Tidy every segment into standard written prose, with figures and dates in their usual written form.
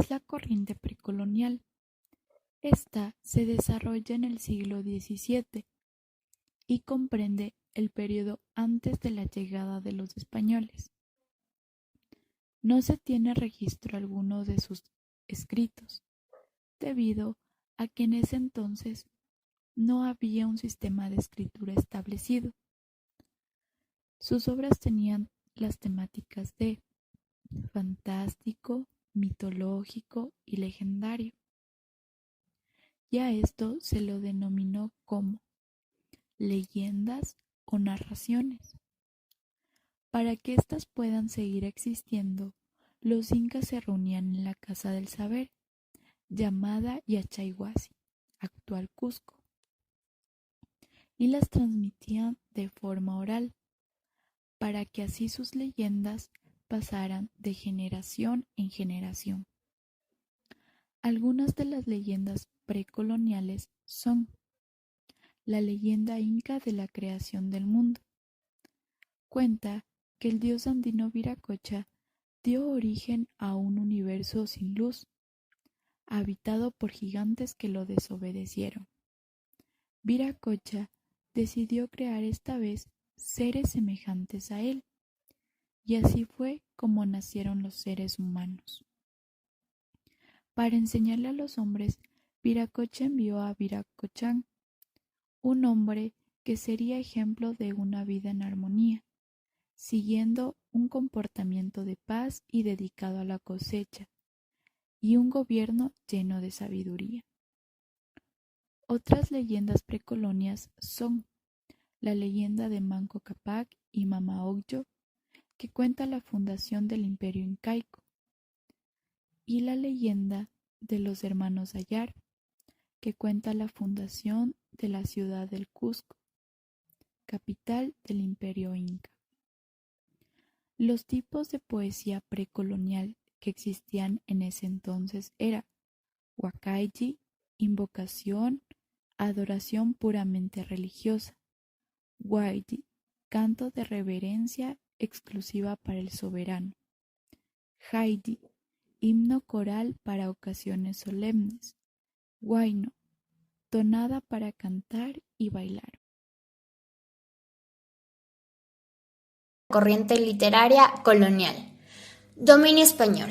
es la corriente precolonial. Esta se desarrolla en el siglo XVII y comprende el periodo antes de la llegada de los españoles. No se tiene registro alguno de sus escritos, debido a que en ese entonces no había un sistema de escritura establecido. Sus obras tenían las temáticas de fantástico, mitológico y legendario, y a esto se lo denominó como leyendas o narraciones. Para que éstas puedan seguir existiendo, los incas se reunían en la Casa del Saber, llamada Yachayhuasi, actual Cusco, y las transmitían de forma oral, para que así sus leyendas pasaran de generación en generación. Algunas de las leyendas precoloniales son la leyenda inca de la creación del mundo. Cuenta que el dios andino Viracocha dio origen a un universo sin luz, habitado por gigantes que lo desobedecieron. Viracocha decidió crear esta vez seres semejantes a él, y así fue como nacieron los seres humanos. Para enseñarle a los hombres, Viracocha envió a Viracochán, un hombre que sería ejemplo de una vida en armonía, siguiendo un comportamiento de paz y dedicado a la cosecha, y un gobierno lleno de sabiduría. Otras leyendas precolonias son la leyenda de Manco Cápac y Mama Ocllo, que cuenta la fundación del Imperio Incaico, y la leyenda de los hermanos Ayar, que cuenta la fundación de la ciudad del Cusco, capital del Imperio Inca. Los tipos de poesía precolonial que existían en ese entonces era huacayllí, invocación, adoración puramente religiosa; huayllí, canto de reverencia exclusiva para el soberano; jayllí, himno coral para ocasiones solemnes; huayno, tonada para cantar y bailar. Corriente literaria colonial. Dominio español.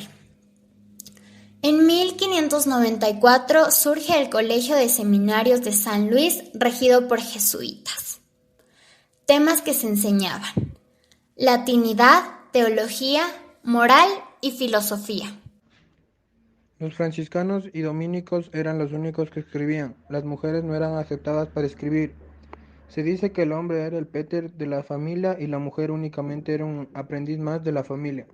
En 1594 surge el Colegio de Seminarios de San Luis, regido por jesuitas. Temas que se enseñaban: latinidad, teología, moral y filosofía. Los franciscanos y dominicos eran los únicos que escribían. Las mujeres no eran aceptadas para escribir. Se dice que el hombre era el péter de la familia y la mujer únicamente era un aprendiz más de la familia.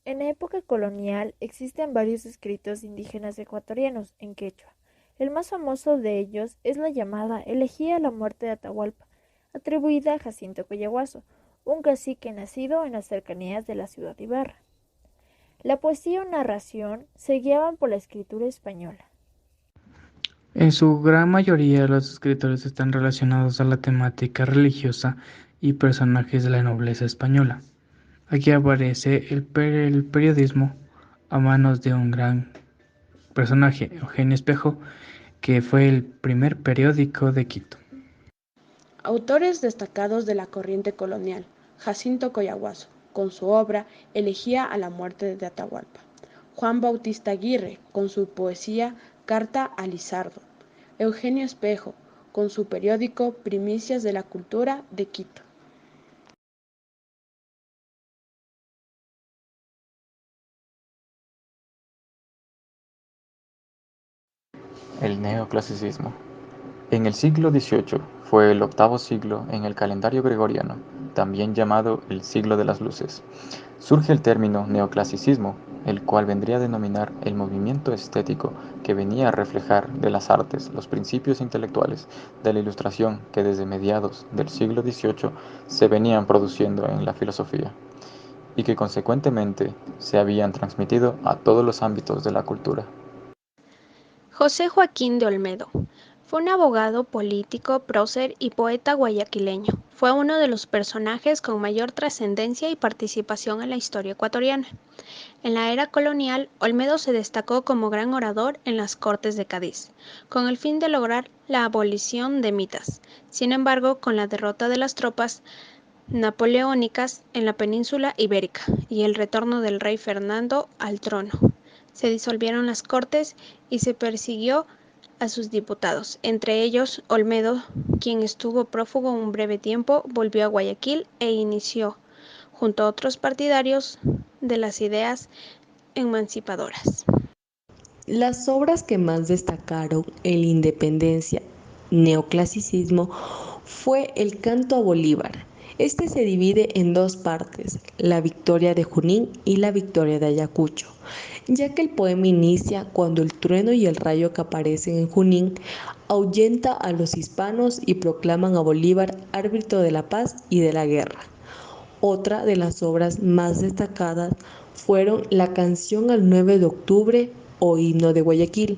En la época colonial existen varios escritos indígenas ecuatorianos en quechua. El más famoso de ellos es la llamada Elegía a la muerte de Atahualpa, atribuida a Jacinto Coyahuaso, un cacique nacido en las cercanías de la ciudad de Ibarra. La poesía o narración se guiaban por la escritura española. En su gran mayoría los escritores están relacionados a la temática religiosa y personajes de la nobleza española. Aquí aparece el periodismo a manos de un gran personaje, Eugenio Espejo, que fue el primer periódico de Quito. Autores destacados de la corriente colonial: Jacinto Coyahuaso, con su obra Elegía a la muerte de Atahualpa; Juan Bautista Aguirre, con su poesía Carta a Lizardo; Eugenio Espejo, con su periódico Primicias de la Cultura de Quito. El neoclasicismo. En el siglo XVIII fue el octavo siglo en el calendario gregoriano, también llamado el siglo de las luces. Surge el término neoclasicismo, el cual vendría a denominar el movimiento estético que venía a reflejar de las artes los principios intelectuales de la Ilustración que desde mediados del siglo XVIII se venían produciendo en la filosofía y que consecuentemente se habían transmitido a todos los ámbitos de la cultura. José Joaquín de Olmedo fue un abogado, político, prócer y poeta guayaquileño, Fue uno de los personajes con mayor trascendencia y participación en la historia ecuatoriana. En la era colonial, Olmedo se destacó como gran orador en las Cortes de Cádiz, con el fin de lograr la abolición de mitas. Sin embargo, con la derrota de las tropas napoleónicas en la península ibérica y el retorno del rey Fernando al trono, se disolvieron las Cortes y se persiguió a sus diputados, entre ellos Olmedo, quien estuvo prófugo un breve tiempo, volvió a Guayaquil e inició, junto a otros partidarios de las ideas emancipadoras. Las obras que más destacaron en la independencia, neoclasicismo, fue el Canto a Bolívar. Este se divide en dos partes, la Victoria de Junín y la Victoria de Ayacucho, ya que el poema inicia cuando el trueno y el rayo que aparecen en Junín ahuyenta a los hispanos y proclaman a Bolívar árbitro de la paz y de la guerra. Otra de las obras más destacadas fueron la Canción al 9 de octubre o Himno de Guayaquil.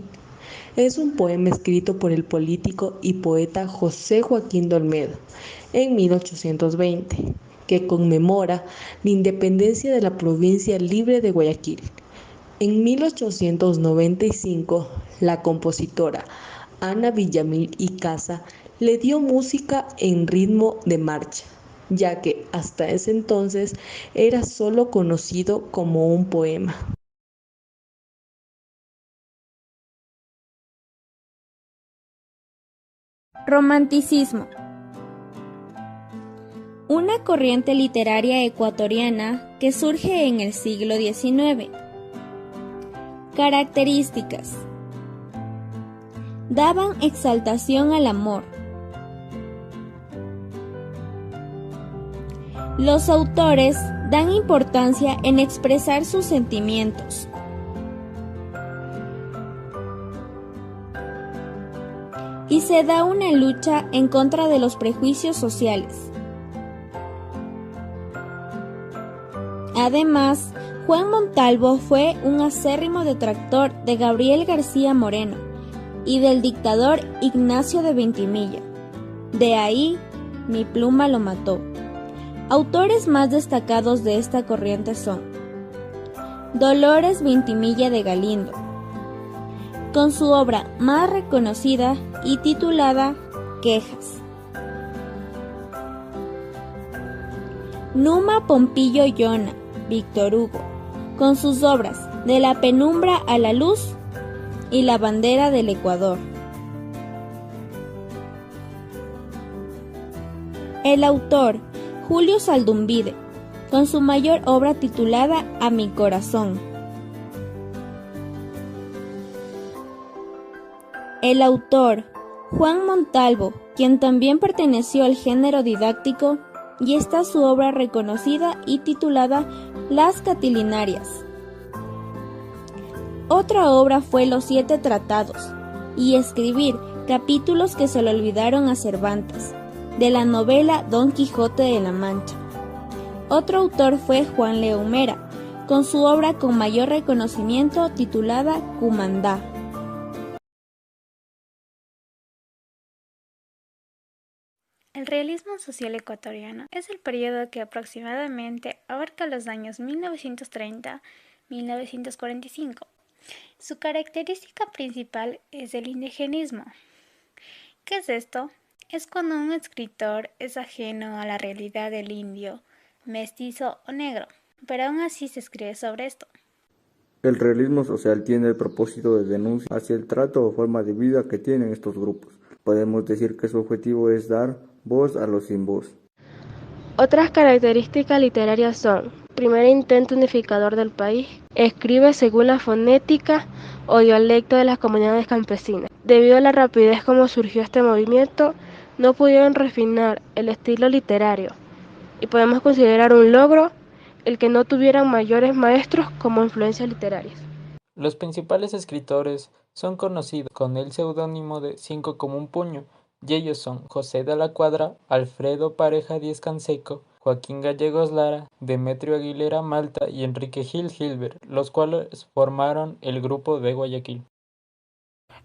Es un poema escrito por el político y poeta José Joaquín de Olmedo en 1820, que conmemora la independencia de la provincia libre de Guayaquil. En 1895, la compositora Ana Villamil y Casa le dio música en ritmo de marcha, ya que hasta ese entonces era solo conocido como un poema. Romanticismo. Una corriente literaria ecuatoriana que surge en el siglo XIX. Características. Daban exaltación al amor. Los autores dan importancia en expresar sus sentimientos. Y se da una lucha en contra de los prejuicios sociales. Además, Juan Montalvo fue un acérrimo detractor de Gabriel García Moreno y del dictador Ignacio de Ventimilla. De ahí, Mi pluma lo mató. Autores más destacados de esta corriente son Dolores Ventimilla de Galindo, con su obra más reconocida y titulada Quejas. Numa Pompillo Yona, Víctor Hugo, con sus obras De la penumbra a la luz y La bandera del Ecuador. El autor Julio Saldumbide, con su mayor obra titulada A mi corazón. El autor Juan Montalvo, quien también perteneció al género didáctico, y está su obra reconocida y titulada Las Catilinarias. Otra obra fue Los 7 Tratados, y escribir capítulos que se le olvidaron a Cervantes, de la novela Don Quijote de la Mancha. Otro autor fue Juan León Mera, con su obra con mayor reconocimiento titulada Cumandá. El realismo social ecuatoriano es el periodo que aproximadamente abarca los años 1930-1945. Su característica principal es el indigenismo. ¿Qué es esto? Es cuando un escritor es ajeno a la realidad del indio, mestizo o negro, pero aún así se escribe sobre esto. El realismo social tiene el propósito de denuncia hacia el trato o forma de vida que tienen estos grupos. Podemos decir que su objetivo es dar voz a los sin voz. Otras características literarias son: primer intento unificador del país, escribe según la fonética o dialecto de las comunidades campesinas. Debido a la rapidez como surgió este movimiento, no pudieron refinar el estilo literario, y podemos considerar un logro el que no tuvieran mayores maestros como influencias literarias. Los principales escritores son conocidos con el seudónimo de 5 como un puño, y ellos son José de la Cuadra, Alfredo Pareja Díez Canseco, Joaquín Gallegos Lara, Demetrio Aguilera Malta y Enrique Gil Gilbert, los cuales formaron el Grupo de Guayaquil.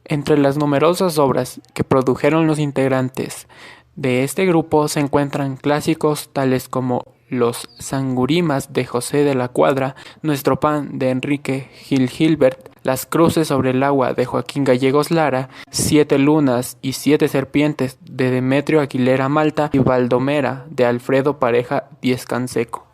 Entre las numerosas obras que produjeron los integrantes De este grupo se encuentran clásicos tales como Los Sangurimas de José de la Cuadra, Nuestro Pan de Enrique Gil Gilbert, Las Cruces sobre el Agua de Joaquín Gallegos Lara, Siete Lunas y Siete Serpientes de Demetrio Aguilera Malta y Baldomera de Alfredo Pareja Diez Canseco.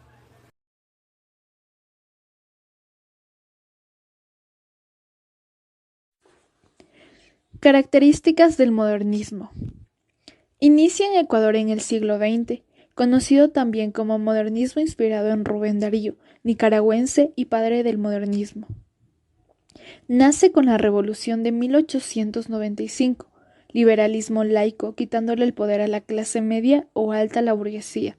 Características del modernismo. Inicia en Ecuador en el siglo XX, conocido también como modernismo inspirado en Rubén Darío, nicaragüense y padre del modernismo. Nace con la Revolución de 1895, liberalismo laico quitándole el poder a la clase media o alta a la burguesía.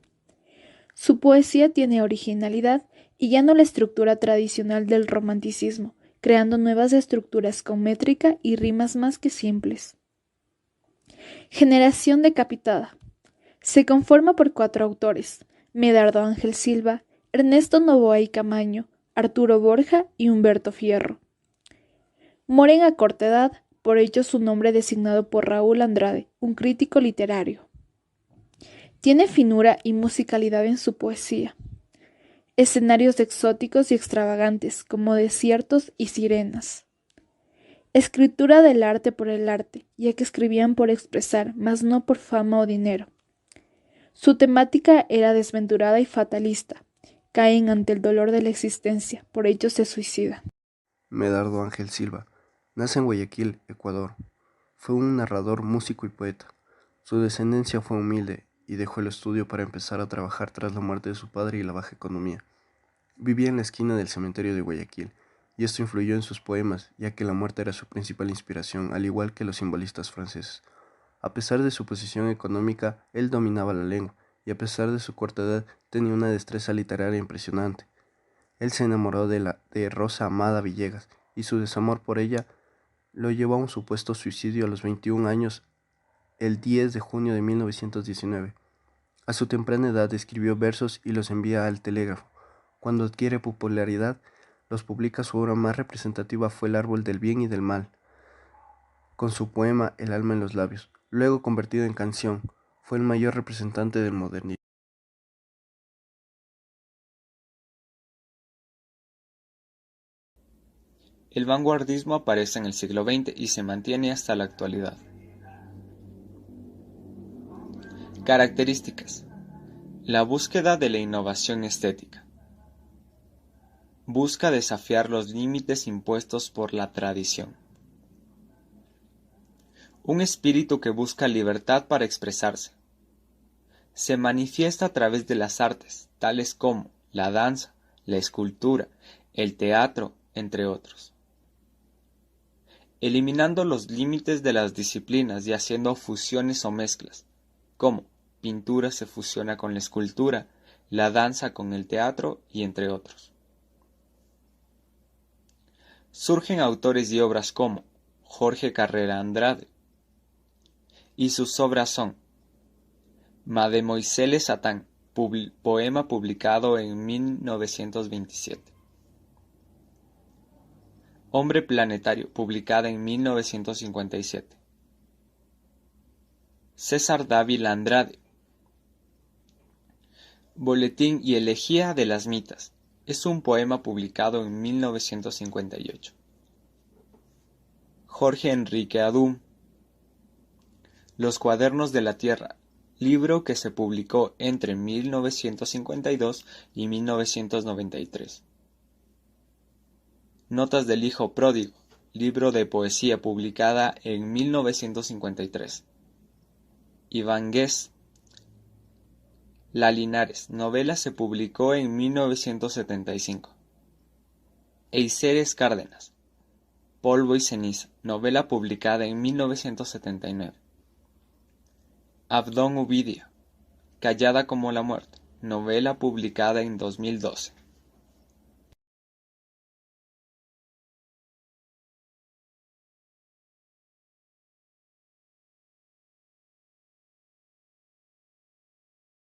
Su poesía tiene originalidad y ya no la estructura tradicional del romanticismo, creando nuevas estructuras con métrica y rimas más que simples. Generación decapitada. Se conforma por 4 autores: Medardo Ángel Silva, Ernesto Noboa y Camaño, Arturo Borja y Humberto Fierro. Mueren a corta edad, por ello su nombre designado por Raúl Andrade, un crítico literario. Tiene finura y musicalidad en su poesía. Escenarios exóticos y extravagantes, como desiertos y sirenas. Escritura del arte por el arte, ya que escribían por expresar, mas no por fama o dinero. Su temática era desventurada y fatalista. Caen ante el dolor de la existencia, por ello se suicidan. Medardo Ángel Silva nace en Guayaquil, Ecuador. Fue un narrador, músico y poeta. Su descendencia fue humilde y dejó el estudio para empezar a trabajar tras la muerte de su padre y la baja economía. Vivía en la esquina del cementerio de Guayaquil, y esto influyó en sus poemas, ya que la muerte era su principal inspiración, al igual que los simbolistas franceses. A pesar de su posición económica, él dominaba la lengua, y a pesar de su corta edad, tenía una destreza literaria impresionante. Él se enamoró de Rosa Amada Villegas, y su desamor por ella lo llevó a un supuesto suicidio a los 21 años, el 10 de junio de 1919. A su temprana edad escribió versos y los envía al telégrafo. Cuando adquiere popularidad, los publica. Su obra más representativa fue El árbol del bien y del mal, con su poema El alma en los labios. Luego convertido en canción, fue el mayor representante del modernismo. El vanguardismo aparece en el siglo XX y se mantiene hasta la actualidad. Características. La búsqueda de la innovación estética. Busca desafiar los límites impuestos por la tradición. Un espíritu que busca libertad para expresarse. Se manifiesta a través de las artes, tales como la danza, la escultura, el teatro, entre otros. Eliminando los límites de las disciplinas y haciendo fusiones o mezclas, como pintura se fusiona con la escultura, la danza con el teatro y entre otros. Surgen autores y obras como Jorge Carrera Andrade, y sus obras son Mademoiselle Satán, poema publicado en 1927. Hombre Planetario, publicada en 1957. César Dávila Andrade. Boletín y elegía de las mitas. Es un poema publicado en 1958. Jorge Enrique Adum. Los cuadernos de la tierra, libro que se publicó entre 1952 y 1993. Notas del hijo pródigo, libro de poesía publicada en 1953. Iván Guess. La Linares, novela se publicó en 1975. Eiceres Cárdenas. Polvo y ceniza, novela publicada en 1979. Abdón Uvidia. Callada como la muerte, novela publicada en 2012.